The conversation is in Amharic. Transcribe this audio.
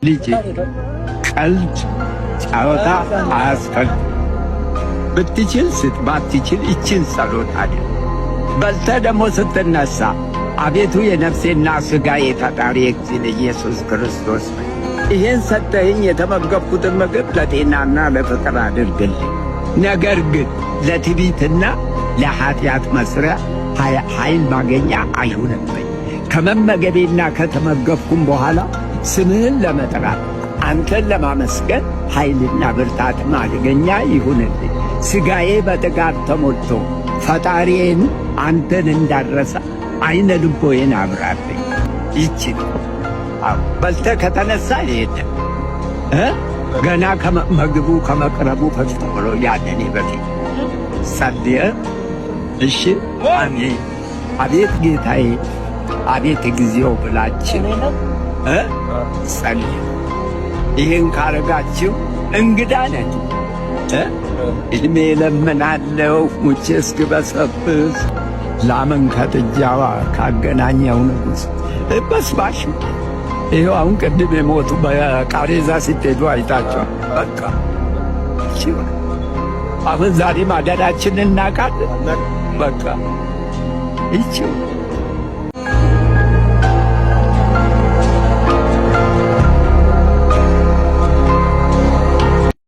ልጄ ቀልድ ጨዋታ አያስፈልግም። ብትችል ስጥ፣ ባትችል ይችን ጸሎት አድርግ። በልተህ ደግሞ ስትነሣ አቤቱ የነፍሴና ሥጋዬ ፈጣሪ እግዚእ ኢየሱስ ክርስቶስ ይሄን ሰጠኸኝ የተመገብኩትን ምግብ ለጤናና ለፍቅር አድርግልኝ። ነገር ግን ለትዕቢትና ለኀጢአት መሥሪያ ኃይል ማገኛ አይሁንብኝ። ከመመገቤና ከተመገብኩም በኋላ ስምህን ለመጥራት አንተን ለማመስገን ኃይልና ብርታት ማድገኛ ይሁንልኝ። ሥጋዬ በጥጋብ ተሞልቶ ፈጣሪዬን አንተን እንዳረሳ ዐይነ ልቦዬን አብራልኝ። ይችል በልተህ ከተነሣ ይሄድ ገና ምግቡ ከመቅረቡ ፈጽሞ ብሎ ያለኔ በፊት ጸልየ እሺ አሜን። አቤት ጌታዬ፣ አቤት እግዚኦ ብላችሁ ጸልዩ። ይህን ካረጋችሁ እንግዳ ነን። ዕድሜ ለምናለሁ ሙቼ እስክበሰብስ ላምን ከጥጃዋ ካገናኘው ንጉሥ በስባሽ። ይኸው አሁን ቅድም የሞቱ በቃሬዛ ሲትሄዱ አይታችኋል። በቃ አሁን ዛሬ ማደራችንን እናቃለን። በቃ ይችው